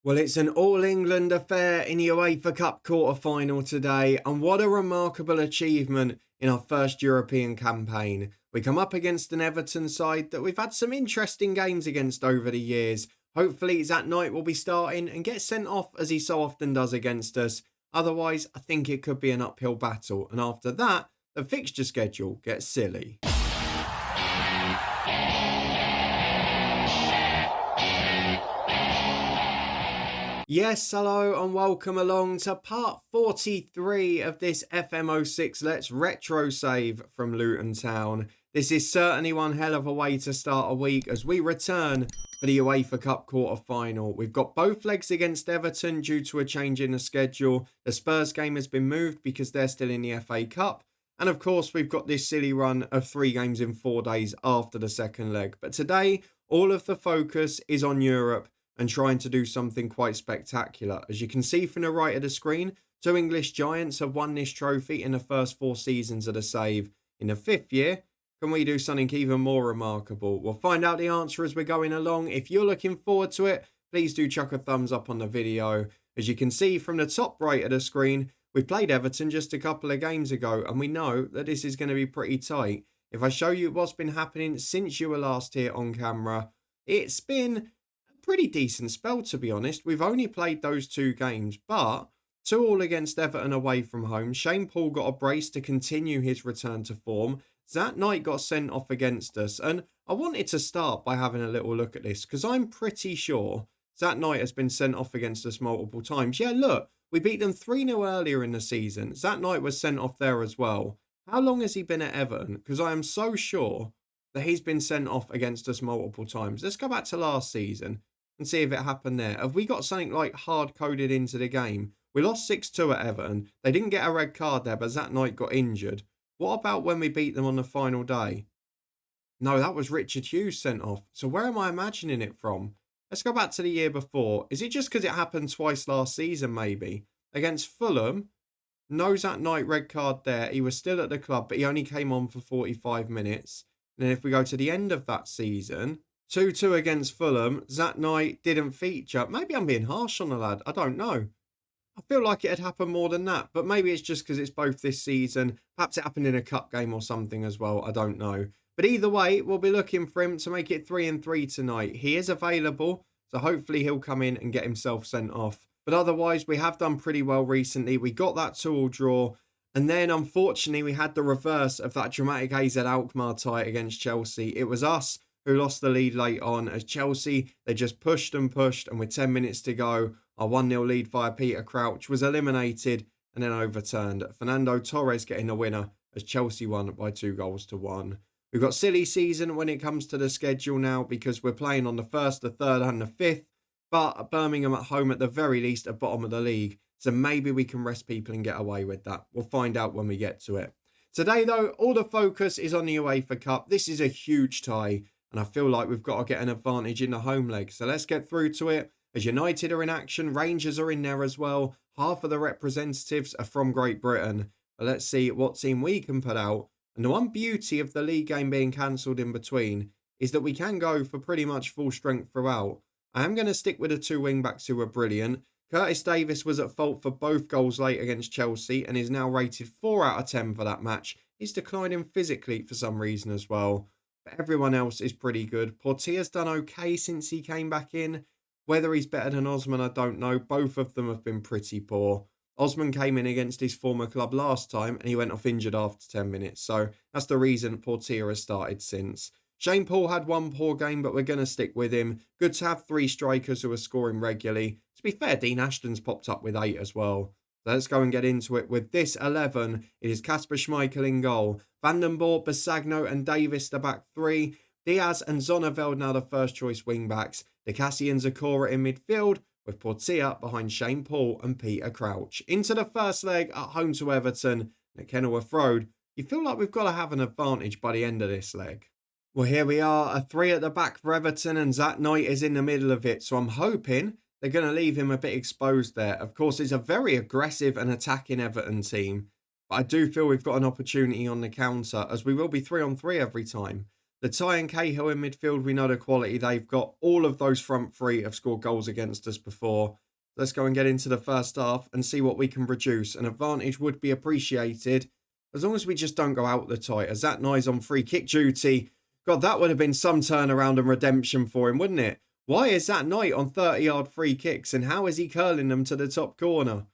Well, it's an All England affair in the UEFA Cup quarter-final today, and what a remarkable achievement in our first European campaign. We come up against an Everton side that we've had some interesting games against over the years. Hopefully, ZAT'S will be starting and get sent off as he so often does against us. Otherwise, I think it could be an uphill battle, and after that, the fixture schedule gets silly. Yes, hello and welcome along to part 43 of this FM06 Let's Retro Save from Luton Town. This is certainly one hell of a way to start a week as we return for the UEFA Cup quarter-final. We've got both legs against Everton due to a change in the schedule. The Spurs game has been moved because they're still in the FA Cup. And of course, we've got this silly run of 3 games in 4 days after the second leg. But today, all of the focus is on Europe and trying to do something quite spectacular. As you can see from the right of the screen, 2 English giants have won this trophy in the first 4 seasons of the save. In the 5th year, can we do something even more remarkable? We'll find out the answer as we're going along. If you're looking forward to it, please do chuck a thumbs up on the video. As you can see from the top right of the screen, we played Everton just a couple of games ago, and we know that this is going to be pretty tight. If I show you what's been happening since you were last here on camera, it's been pretty decent spell, to be honest. We've only played those 2 games, but 2-2 against Everton away from home. Shane Paul got a brace to continue his return to form. ZAT'S got sent off against us, and I wanted to start by having a little look at this because I'm pretty sure ZAT'S has been sent off against us multiple times. Yeah, look, we beat them 3-0 earlier in the season. ZAT'S was sent off there as well. How long has he been at Everton? Because I am so sure that he's been sent off against us multiple times. Let's go back to last season and see if it happened there. Have we got something like hard-coded into the game? We lost 6-2 at Everton. They didn't get a red card there, but ZAT'S got injured. What about when we beat them on the final day? No, that was Richard Hughes sent off. So where am I imagining it from? Let's go back to the year before. Is it just because it happened twice last season, maybe? Against Fulham, no ZAT'S red card there. He was still at the club, but he only came on for 45 minutes. And then if we go to the end of that season, 2-2 against Fulham, ZAT'S didn't feature. Maybe I'm being harsh on the lad. I don't know. I feel like it had happened more than that, but maybe it's just because it's both this season. Perhaps it happened in a cup game or something as well. I don't know. But either way, we'll be looking for him to make it 3-3 tonight. He is available, so hopefully he'll come in and get himself sent off. But otherwise, we have done pretty well recently. We got that 2-2 draw. And then, unfortunately, we had the reverse of that dramatic AZ Alkmaar tie against Chelsea. It was us who lost the lead late on, as Chelsea, they just pushed and pushed, and with 10 minutes to go, our 1-0 lead via Peter Crouch was eliminated and then overturned. Fernando Torres getting the winner as Chelsea won by 2-1. We've got silly season when it comes to the schedule now because we're playing on the 1st, the 3rd and the 5th, but Birmingham at home at the very least at bottom of the league, so maybe we can rest people and get away with that. We'll find out when we get to it. Today though, all the focus is on the UEFA Cup. This is a huge tie, and I feel like we've got to get an advantage in the home leg. So let's get through to it. As United are in action, Rangers are in there as well. Half of the representatives are from Great Britain. But let's see what team we can put out. And the one beauty of the league game being cancelled in between is that we can go for pretty much full strength throughout. I am going to stick with the 2 wing-backs who were brilliant. Curtis Davis was at fault for both goals late against Chelsea and is now rated 4 out of 10 for that match. He's declining physically for some reason as well. But everyone else is pretty good. Portia's done okay since he came back in. Whether he's better than Osman, I don't know. Both of them have been pretty poor. Osman came in against his former club last time and he went off injured after 10 minutes. So that's the reason Portia has started since. Shane Paul had 1 poor game, but we're going to stick with him. Good to have 3 strikers who are scoring regularly. To be fair, Dean Ashton's popped up with 8 as well. So let's go and get into it with this 11. It is Kasper Schmeichel in goal. Vandenborg, Basagno and Davis the back 3. Diaz and Zonneveld now the first choice wing-backs. Decassi and Zakora in midfield, with Portia behind Shane Paul and Peter Crouch. Into the first leg at home to Everton at Kenilworth Road. You feel like we've got to have an advantage by the end of this leg. Well, here we are, a 3 at the back for Everton and ZAT'S is in the middle of it. So I'm hoping they're going to leave him a bit exposed there. Of course, it's a very aggressive and attacking Everton team. But I do feel we've got an opportunity on the counter as we will be 3-on-3 every time. The Ty and Cahill in midfield, we know the quality they've got. All of those front three have scored goals against us before. Let's go and get into the first half and see what we can produce. An advantage would be appreciated as long as we just don't go out the tight. As ZAT'S on free kick duty. God, that would have been some turnaround and redemption for him, wouldn't it? Why is that Knight on 30-yard free kicks and how is he curling them to the top corner?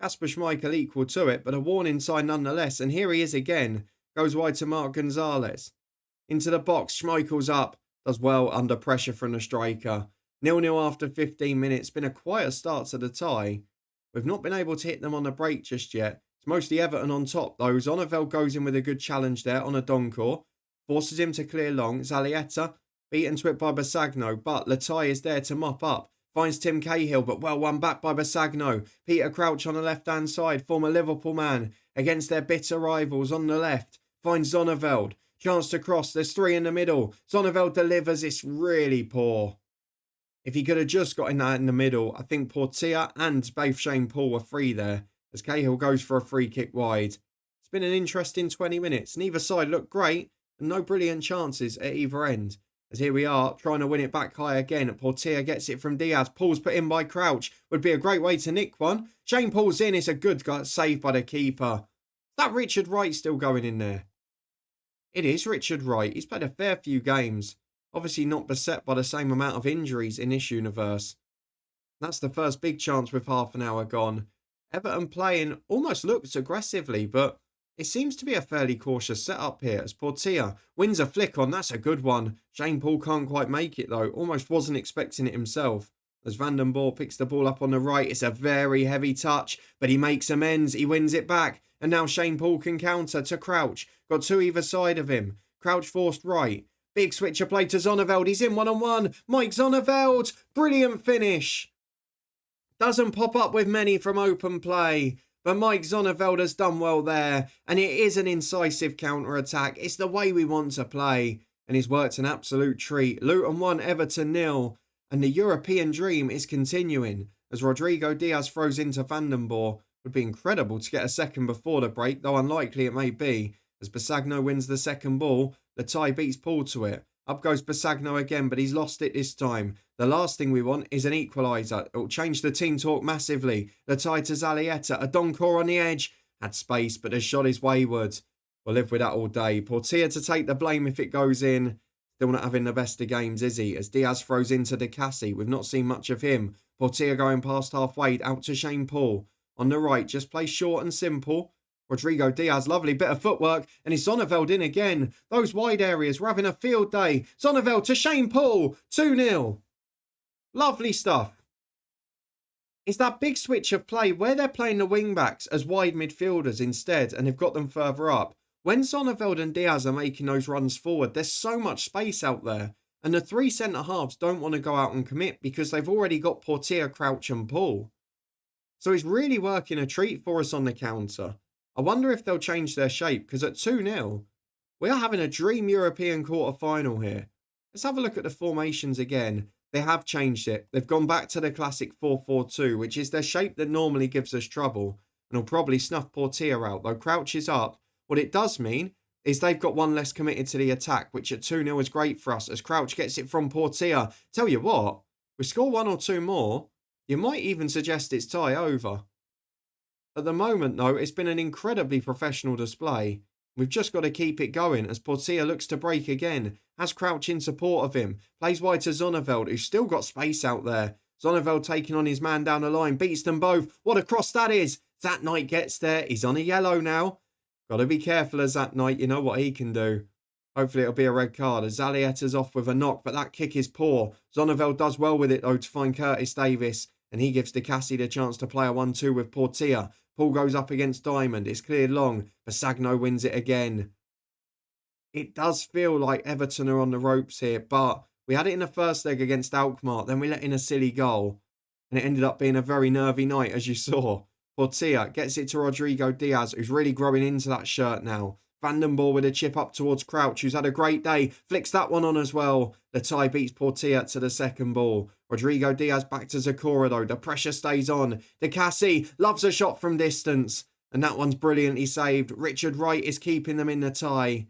Kasper Schmeichel equal to it, but a warning sign nonetheless. And here he is again. Goes wide to Mark Gonzalez. Into the box, Schmeichel's up. Does well under pressure from the striker. 0-0 after 15 minutes. Been a quiet start to the tie. We've not been able to hit them on the break just yet. It's mostly Everton on top though. Zonnevel goes in with a good challenge there on a Donkor. Forces him to clear long. Zalieta beaten to it by Basagno, but Latai is there to mop up. Finds Tim Cahill, but well won back by Basagno. Peter Crouch on the left-hand side, former Liverpool man, against their bitter rivals on the left. Finds Zonneveld. Chance to cross. There's three in the middle. Zonneveld delivers. It's really poor. If he could have just got in that in the middle, I think Portia and both Shane Paul were free there, as Cahill goes for a free kick wide. It's been an interesting 20 minutes. Neither side looked great, and no brilliant chances at either end. As here we are, trying to win it back high again. Portia gets it from Diaz. Paul's put in by Crouch. Would be a great way to nick one. Shane Paul's in. It's a good save by the keeper. Is that Richard Wright still going in there? It is Richard Wright. He's played a fair few games. Obviously not beset by the same amount of injuries in this universe. That's the first big chance with half an hour gone. Everton playing almost looks aggressively, but it seems to be a fairly cautious setup here as Portia wins a flick on. That's a good one. Shane Paul can't quite make it though. Almost wasn't expecting it himself. As Van den Boer picks the ball up on the right. It's a very heavy touch, but he makes amends. He wins it back. And now Shane Paul can counter to Crouch. Got two either side of him. Crouch forced right. Big switcher play to Zonneveld. He's in one-on-one. Mike Zonneveld. Brilliant finish. Doesn't pop up with many from open play. But Mike Zonneveld has done well there. And it is an incisive counter-attack. It's the way we want to play. And he's worked an absolute treat. Luton 1, Everton 0. And the European dream is continuing. As Rodrigo Diaz throws into Van den Boer. Would be incredible to get a second before the break, though unlikely it may be. As Basagno wins the second ball, Latai beats Paul to it. Up goes Basagno again, but he's lost it this time. The last thing we want is an equaliser. It will change the team talk massively. Latai to Zalieta, a Donkor on the edge. Had space, but the shot is wayward. We'll live with that all day. Portia to take the blame if it goes in. Still not having the best of games, is he? As Diaz throws into De Cassi. We've not seen much of him. Portia going past halfway, out to Shane Paul. On the right, just play short and simple. Rodrigo Diaz, lovely bit of footwork. And it's Zonneveld in again. Those wide areas, we're having a field day. Zonneveld to Shane Paul. 2-0. Lovely stuff. It's that big switch of play where they're playing the wing-backs as wide midfielders instead. And they've got them further up. When Zonneveld and Diaz are making those runs forward, there's so much space out there. And the three centre-halves don't want to go out and commit because they've already got Portia, Crouch and Paul. So it's really working a treat for us on the counter. I wonder if they'll change their shape, because at 2-0, we are having a dream European quarter-final here. Let's have a look at the formations again. They have changed it. They've gone back to the classic 4-4-2, which is their shape that normally gives us trouble. And will probably snuff Portia out, though Crouch is up. What it does mean is they've got one less committed to the attack, which at 2-0 is great for us, as Crouch gets it from Portia. Tell you what, we score one or two more, you might even suggest it's tie over. At the moment, though, it's been an incredibly professional display. We've just got to keep it going as Portia looks to break again. Has Crouch in support of him. Plays wide to Zonneveld, who's still got space out there. Zonneveld taking on his man down the line. Beats them both. What a cross that is. That Knight gets there. He's on a yellow now. Got to be careful as that Knight. You know what he can do. Hopefully it'll be a red card as Zalieta's off with a knock, but that kick is poor. Zonneveld does well with it, though, to find Curtis Davis. And he gives De Cassi the chance to play a 1-2 with Portia. Paul goes up against Diamond. It's cleared long. Basagno wins it again. It does feel like Everton are on the ropes here, but we had it in the first leg against Alkmaar. Then we let in a silly goal. And it ended up being a very nervy night, as you saw. Portia gets it to Rodrigo Diaz, who's really growing into that shirt now. Van den Boer with a chip up towards Crouch, who's had a great day. Flicks that one on as well. The tie beats Portia to the second ball. Rodrigo Diaz back to Zakora though. The pressure stays on. De Cassi loves a shot from distance. And that one's brilliantly saved. Richard Wright is keeping them in the tie.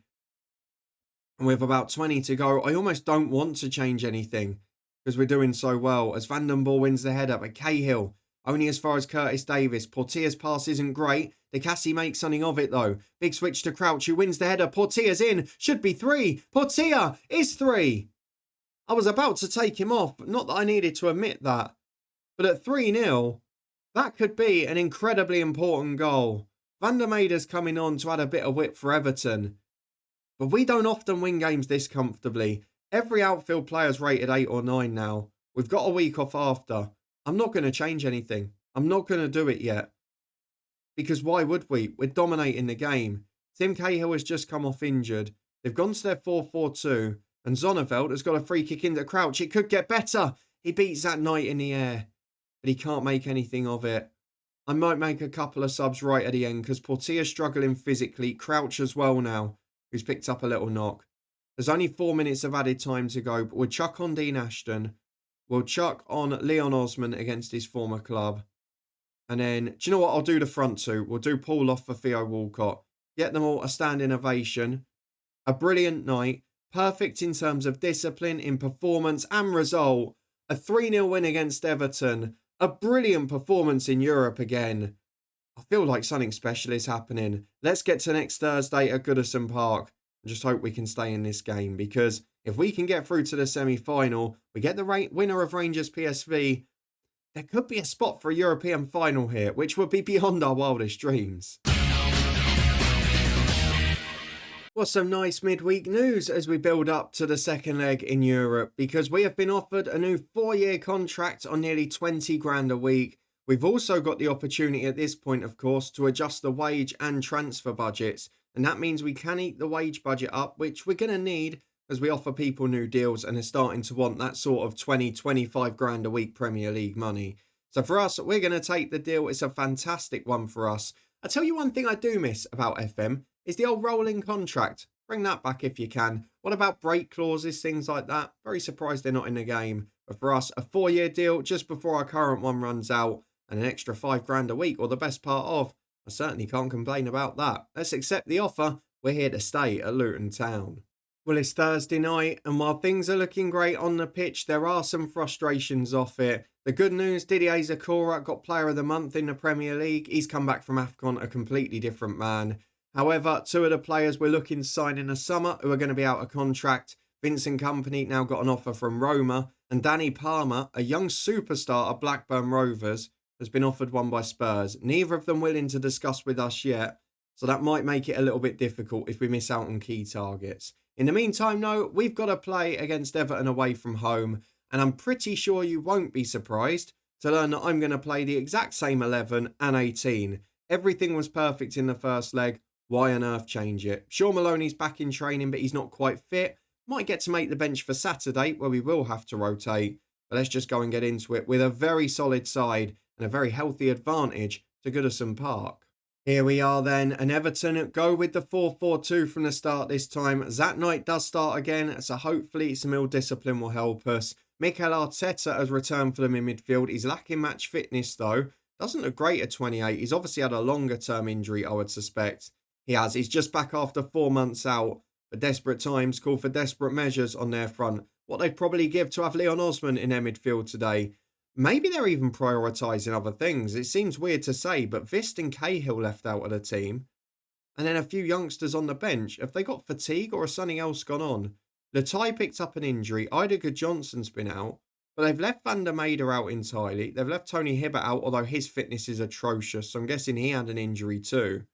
And with about 20 to go, I almost don't want to change anything because we're doing so well. As Van den Boer wins the header, but Cahill only as far as Curtis Davis. Portia's pass isn't great. De Cassie makes something of it though. Big switch to Crouch, who wins the header. Portia's in. Should be 3. Portia is 3. I was about to take him off, but not that I needed to admit that. But at 3-0, that could be an incredibly important goal. Van der Meijder's coming on to add a bit of whip for Everton. But we don't often win games this comfortably. Every outfield player's rated 8 or 9 now. We've got a week off after. I'm not going to change anything. I'm not going to do it yet. Because why would we? We're dominating the game. Tim Cahill has just come off injured. They've gone to their 4-4-2. And Zonneveld has got a free kick into Crouch. It could get better. He beats that Knight in the air. But he can't make anything of it. I might make a couple of subs right at the end because Portia's struggling physically. Crouch as well now, who's picked up a little knock. There's only 4 minutes of added time to go, but we'll chuck on Dean Ashton. We'll chuck on Leon Osman against his former club. And then, do you know what? I'll do the front two. We'll do Paul off for Theo Walcott. Get them all a standing ovation. A brilliant night. Perfect in terms of discipline, in performance and result. A 3-0 win against Everton. A brilliant performance in Europe again. I feel like something special is happening. Let's get to next Thursday at Goodison Park. And just hope we can stay in this game. Because if we can get through to the semi-final, we get the winner of Rangers PSV, there could be a spot for a European final here, which would be beyond our wildest dreams. Well, some nice midweek news as we build up to the second leg in Europe, because we have been offered a new 4-year contract on nearly 20 grand a week. We've also got the opportunity at this point, of course, to adjust the wage and transfer budgets. And that means we can eat the wage budget up, which we're going to need as we offer people new deals and are starting to want that sort of 20, 25 grand a week Premier League money. So for us, we're going to take the deal. It's a fantastic one for us. I'll tell you one thing I do miss about FM is the old rolling contract. Bring that back if you can. What about break clauses, things like that? Very surprised they're not in the game. But for us, a 4-year deal just before our current one runs out and an extra 5 grand a week, or the best part of. I certainly can't complain about that. Let's accept the offer. We're here to stay at Luton Town. Well, it's Thursday night, and while things are looking great on the pitch, there are some frustrations off it. The good news, Didier Zakora got Player of the Month in the Premier League. He's come back from AFCON a completely different man. However, 2 of the players we're looking to sign in the summer who are going to be out of contract. Vincent Kompany now got an offer from Roma, and Danny Palmer, a young superstar of Blackburn Rovers, has been offered one by Spurs. Neither of them willing to discuss with us yet, so that might make it a little bit difficult if we miss out on key targets. In the meantime, though, we've got to play against Everton away from home, and I'm pretty sure you won't be surprised to learn that I'm going to play the exact same 11 and 18. Everything was perfect in the first leg. Why on earth change it? Sure, Maloney's back in training, but he's not quite fit. Might get to make the bench for Saturday, where we will have to rotate. But let's just go and get into it with a very solid side and a very healthy advantage to Goodison Park. Here we are then, and Everton go with the 4-4-2 from the start this time. Zat Knight does start again, so hopefully some ill discipline will help us. Mikel Arteta has returned for them in midfield. He's lacking match fitness though. Doesn't look great at 28. He's obviously had a longer term injury, I would suspect. He has. He's just back after 4 months out. But desperate times call for desperate measures on their front. What they'd probably give to have Leon Osman in their midfield today. Maybe they're even prioritising other things. It seems weird to say, but Vist and Cahill left out of the team. And then a few youngsters on the bench. Have they got fatigue or has something else gone on? Latai picked up an injury. Idager Johnson's been out. But they've left Van der Meijder out entirely. They've left Tony Hibbert out, although his fitness is atrocious. So I'm guessing he had an injury too.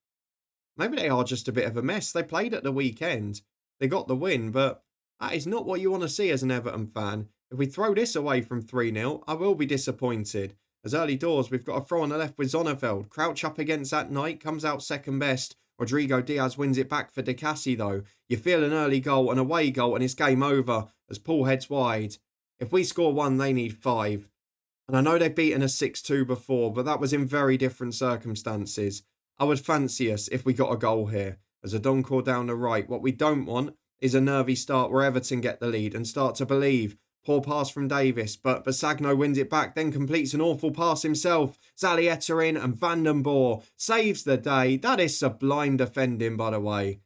Maybe they are just a bit of a mess. They played at the weekend. They got the win, but that is not what you want to see as an Everton fan. If we throw this away from 3-0, I will be disappointed. As early doors, we've got a throw on the left with Zonneveld. Crouch up against that Knight, comes out second best. Rodrigo Diaz wins it back for De Cassie though. You feel an early goal, an away goal, and it's game over as Paul heads wide. If we score 1, they need 5. And I know they've beaten us 6-2 before, but that was in very different circumstances. I would fancy us if we got a goal here. As a Doncor down the right, what we don't want is a nervy start where Everton get the lead and start to believe. Poor pass from Davis, but Basagno wins it back, then completes an awful pass himself. Zalieta in and Van den Boer saves the day. That is sublime defending, by the way.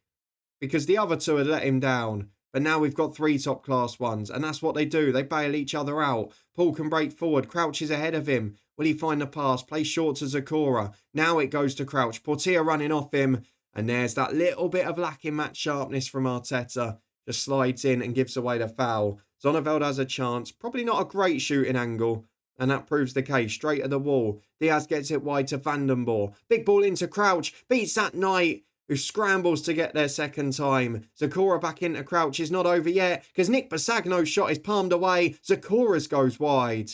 Because the other 2 had let him down. But now we've got 3 top-class ones, and that's what they do. They bail each other out. Paul can break forward. Crouch is ahead of him. Will he find the pass? Play short to Zakora. Now it goes to Crouch. Portia running off him. And there's that little bit of lacking match sharpness from Arteta. Just slides in and gives away the foul. Zonneveld has a chance. Probably not a great shooting angle. And that proves the case. Straight at the wall. Diaz gets it wide to Vandenborg. Big ball into Crouch. Beats that Knight, who scrambles to get there second time. Zakora back into Crouch. Is not over yet because Nick Basagno's shot is palmed away. Zakora's goes wide.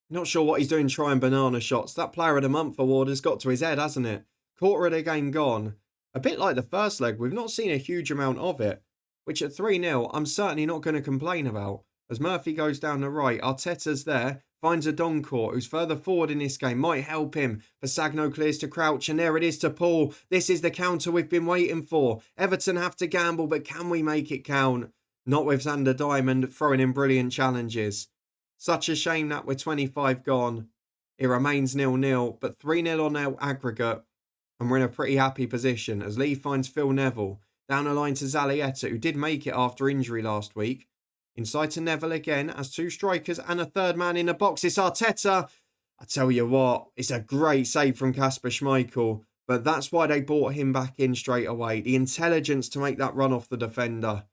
Not sure what he's doing trying banana shots. That Player of the Month award has got to his head, hasn't it? Quarter of the game gone. A bit like the first leg, we've not seen a huge amount of it, which at 3-0, I'm certainly not going to complain about. As Murphy goes down the right, Arteta's there, finds a Doncourt, who's further forward in this game, might help him. Basagno clears to Crouch, and there it is to Paul. This is the counter we've been waiting for. Everton have to gamble, but can we make it count? Not with Xander Diamond throwing in brilliant challenges. Such a shame that we're 25 gone. It remains 0-0, but 3-0 on our aggregate. And we're in a pretty happy position as Lee finds Phil Neville. Down the line to Zalieta, who did make it after injury last week. Inside to Neville again as 2 strikers and a third man in the box. It's Arteta. I tell you what, it's a great save from Kasper Schmeichel. But that's why they brought him back in straight away. The intelligence to make that run off the defender.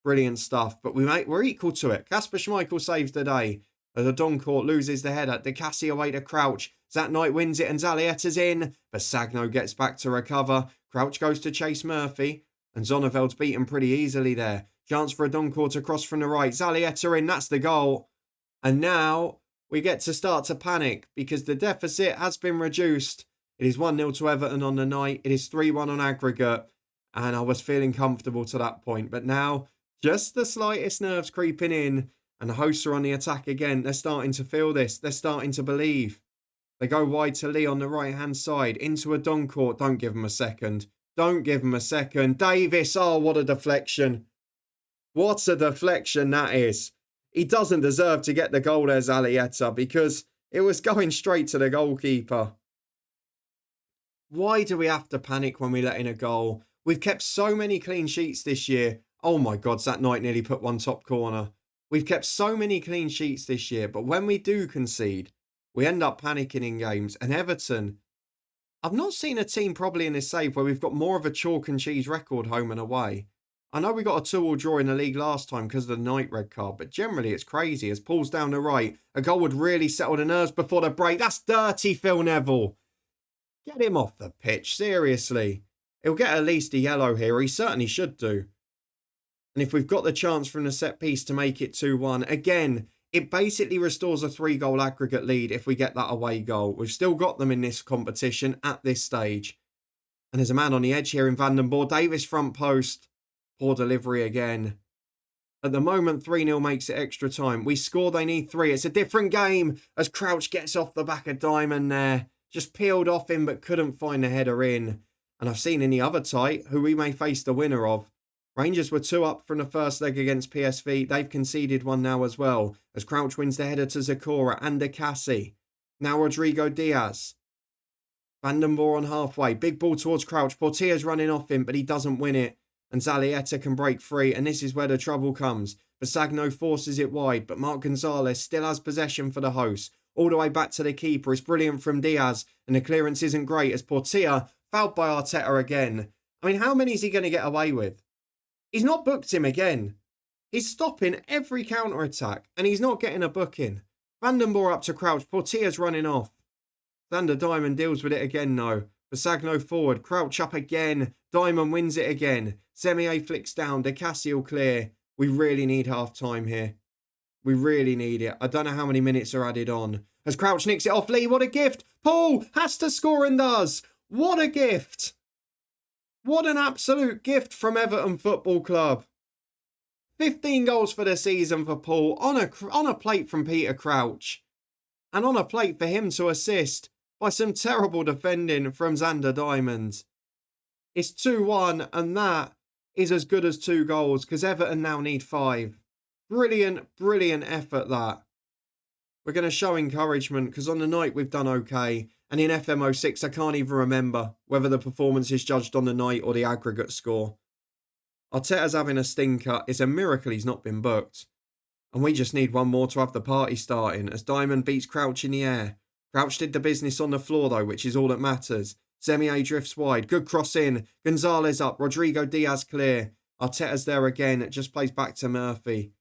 Brilliant stuff. But we're equal to it. Kasper Schmeichel saves the day. As the Doncourt loses the header. De Cassie away to Crouch. Zat Knight wins it and Zalieta's in. Basagno gets back to recover. Crouch goes to chase Murphy. And Zonneveld's beaten pretty easily there. Chance for a Doncourt across from the right. Zalieta in, that's the goal. And now we get to start to panic because the deficit has been reduced. It is 1-0 to Everton on the night. It is 3-1 on aggregate. And I was feeling comfortable to that point. But now, just the slightest nerves creeping in. And the hosts are on the attack again. They're starting to feel this. They're starting to believe. They go wide to Lee on the right-hand side. Into a Doncourt. Don't give him a second. Don't give him a second. Davis. Oh, what a deflection. What a deflection that is. He doesn't deserve to get the goal there, Zalieta, because it was going straight to the goalkeeper. Why do we have to panic when we let in a goal? We've kept so many clean sheets this year. Oh my God, that Knight nearly put one top corner. We've kept so many clean sheets this year, but when we do concede, we end up panicking in games. And Everton, I've not seen a team probably in this save where we've got more of a chalk and cheese record home and away. I know we got a 2-2 draw in the league last time because of the Knight red card, but generally it's crazy. As Paul's down the right, a goal would really settle the nerves before the break. That's dirty, Phil Neville. Get him off the pitch, seriously. He'll get at least a yellow here. He certainly should do. And if we've got the chance from the set piece to make it 2-1, again, it basically restores a 3-goal aggregate lead if we get that away goal. We've still got them in this competition at this stage. And there's a man on the edge here in Vandenborg. Davis front post. Poor delivery again. At the moment, 3-0 makes it extra time. We score, they need 3. It's a different game as Crouch gets off the back of Diamond there. Just peeled off him but couldn't find the header in. And I've seen in the other tie, who we may face the winner of. Rangers were 2 up from the first leg against PSV. They've conceded 1 now as well. As Crouch wins the header to Zakora and De Cassie. Now Rodrigo Diaz. Vandenborg on halfway. Big ball towards Crouch. Portia's running off him, but he doesn't win it. And Zalieta can break free, and this is where the trouble comes. Basagno forces it wide, but Mark Gonzalez still has possession for the host. All the way back to the keeper. It's brilliant from Diaz, and the clearance isn't great as Portia, fouled by Arteta again. I mean, how many is he going to get away with? He's not booked him again. He's stopping every counter-attack, and he's not getting a booking. Vandenborg up to Crouch. Portia's running off. Xander Diamond deals with it again, though. Basagno forward. Crouch up again. Diamond wins it again. Semier flicks down. De Cassie will clear. We really need half-time here. We really need it. I don't know how many minutes are added on. As Crouch nicks it off Lee. What a gift. Paul has to score and does. What a gift. What an absolute gift from Everton Football Club. 15 goals for the season for Paul on a plate from Peter Crouch. And on a plate for him to assist by some terrible defending from Xander Diamond. It's 2-1 and that is as good as 2 goals because Everton now need 5. Brilliant, brilliant effort that. We're going to show encouragement because on the night we've done okay. And in FM06 I can't even remember whether the performance is judged on the night or the aggregate score. Arteta's having a stinker. It's a miracle he's not been booked. And we just need one more to have the party starting as Diamond beats Crouch in the air. Crouch did the business on the floor though, which is all that matters. Semi-A drifts wide. Good cross in. Gonzalez up. Rodrigo Diaz clear. Arteta's there again. Just plays back to Murphy.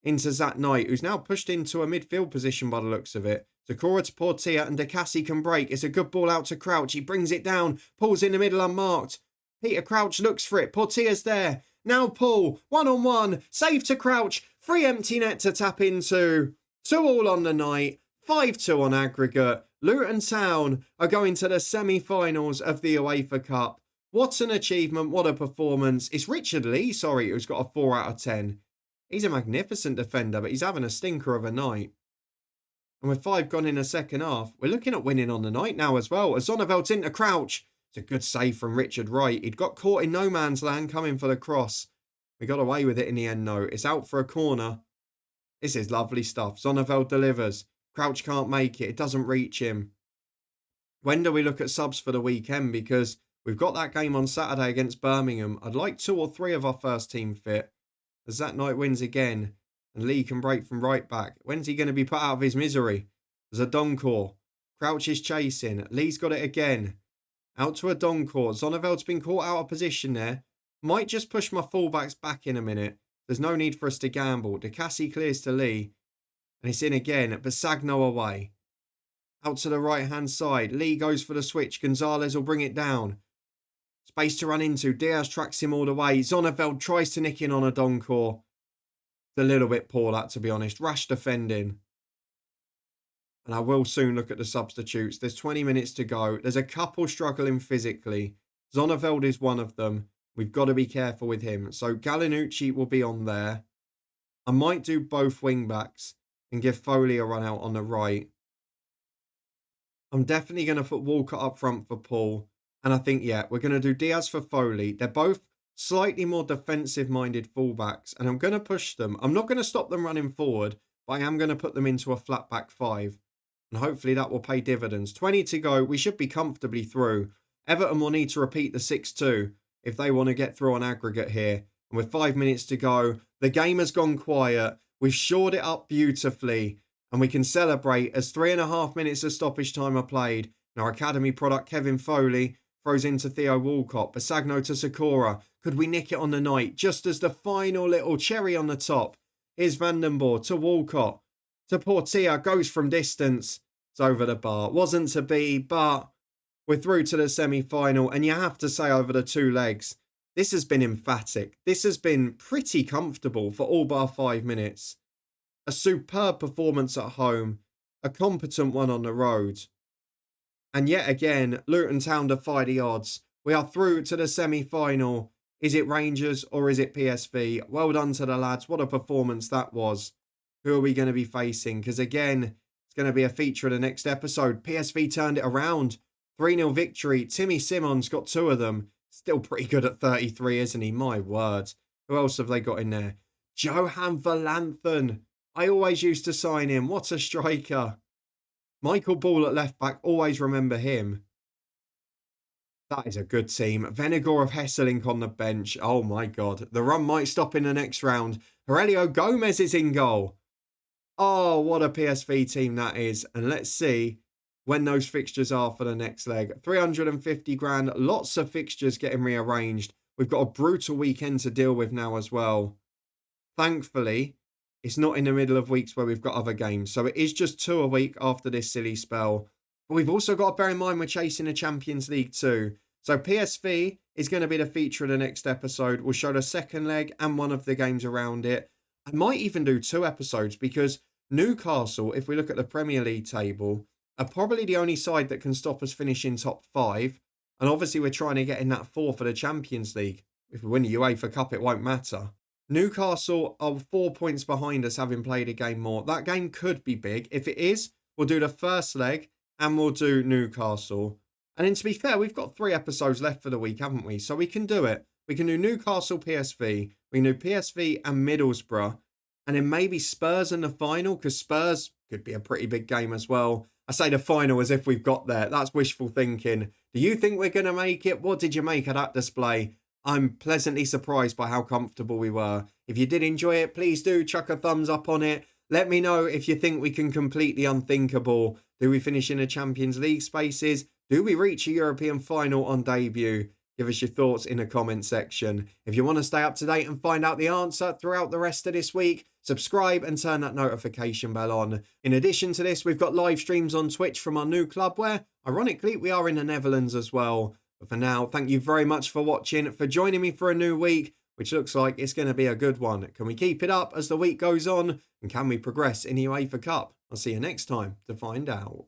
Into Zat Knight, who's now pushed into a midfield position by the looks of it. Sakura to Portilla and DeCassi can break. It's a good ball out to Crouch. He brings it down. Paul's in the middle unmarked. Peter Crouch looks for it. Portilla's there. Now Paul. 1-on-1. Save to Crouch. Free empty net to tap into. 2-2 on the night. 5-2 on aggregate. Luton Town are going to the semi-finals of the UEFA Cup. What an achievement. What a performance. It's Richard Lee, who's got a 4 out of 10. He's a magnificent defender, but he's having a stinker of a night. And with 5 gone in the second half, we're looking at winning on the night now as well. As Zonneveld's into Crouch. It's a good save from Richard Wright. He'd got caught in no man's land coming for the cross. We got away with it in the end though. It's out for a corner. This is lovely stuff. Zonneveld delivers. Crouch can't make it. It doesn't reach him. When do we look at subs for the weekend? Because we've got that game on Saturday against Birmingham. I'd like 2 or 3 of our first team fit. As that night wins again. And Lee can break from right back. When's he going to be put out of his misery? There's a Donkor. Crouch is chasing. Lee's got it again. Out to a Donkor. Zonneveld's been caught out of position there. Might just push my fullbacks back in a minute. There's no need for us to gamble. DeCassi clears to Lee. And it's in again. Basagno away. Out to the right-hand side. Lee goes for the switch. Gonzalez will bring it down. Space to run into. Diaz tracks him all the way. Zonneveld tries to nick in on a Donkor. It's a little bit poor, that, to be honest. Rash defending. And I will soon look at the substitutes. There's 20 minutes to go. There's a couple struggling physically. Zonneveld is one of them. We've got to be careful with him. So Gallinucci will be on there. I might do both wing-backs and give Foley a run out on the right. I'm definitely going to put Walcott up front for Paul. And I think, yeah, we're going to do Diaz for Foley. They're both slightly more defensive-minded fullbacks. And I'm going to push them. I'm not going to stop them running forward. But I am going to put them into a flat-back 5. And hopefully that will pay dividends. 20 to go. We should be comfortably through. Everton will need to repeat the 6-2 if they want to get through on aggregate here. And with 5 minutes to go, the game has gone quiet. We've shored it up beautifully. And we can celebrate as 3.5 minutes of stoppage time are played. And our academy product, Kevin Foley, throws into Theo Walcott. Basagno to Sakura. Could we nick it on the night? Just as the final little cherry on the top. Here's Vandenborg to Walcott. To Portilla. Goes from distance. It's over the bar. Wasn't to be, but we're through to the semi-final. And you have to say over the 2 legs, this has been emphatic. This has been pretty comfortable for all bar 5 minutes. A superb performance at home. A competent one on the road. And yet again, Luton Town defy the odds. We are through to the semi-final. Is it Rangers or is it PSV? Well done to the lads. What a performance that was. Who are we going to be facing? Because again, it's going to be a feature of the next episode. PSV turned it around. 3-0 victory. Timmy Simons got 2 of them. Still pretty good at 33, isn't he? My word. Who else have they got in there? Johan Valanthen. I always used to sign him. What a striker. Michael Ball at left back. Always remember him. That is a good team. Venegor of Hesselink on the bench. Oh my God. The run might stop in the next round. Aurelio Gomez is in goal. Oh, what a PSV team that is. And let's see when those fixtures are for the next leg. 350 grand. Lots of fixtures getting rearranged. We've got a brutal weekend to deal with now as well. Thankfully, it's not in the middle of weeks where we've got other games. So it is just 2 a week after this silly spell. But we've also got to bear in mind we're chasing the Champions League too. So PSV is going to be the feature of the next episode. We'll show the second leg and one of the games around it. I might even do 2 episodes because Newcastle, if we look at the Premier League table, are probably the only side that can stop us finishing top 5. And obviously we're trying to get in that 4 for the Champions League. If we win the UEFA Cup, it won't matter. Newcastle are 4 points behind us having played a game more. That game could be big. If it is, we'll do the first leg and we'll do Newcastle. And then to be fair, we've got 3 episodes left for the week, haven't we? So we can do it. We can do Newcastle, PSV. We can do PSV and Middlesbrough. And then maybe Spurs in the final, because Spurs could be a pretty big game as well. I say the final as if we've got there. That's wishful thinking. Do you think we're going to make it? What did you make of that display? I'm pleasantly surprised by how comfortable we were. If you did enjoy it, please do chuck a thumbs up on it. Let me know if you think we can complete the unthinkable. Do we finish in the Champions League spaces? Do we reach a European final on debut? Give us your thoughts in the comment section. If you want to stay up to date and find out the answer throughout the rest of this week, subscribe and turn that notification bell on. In addition to this, we've got live streams on Twitch from our new club where, ironically, we are in the Netherlands as well. But for now, thank you very much for watching, for joining me for a new week, which looks like it's going to be a good one. Can we keep it up as the week goes on? And can we progress in the UEFA Cup? I'll see you next time to find out.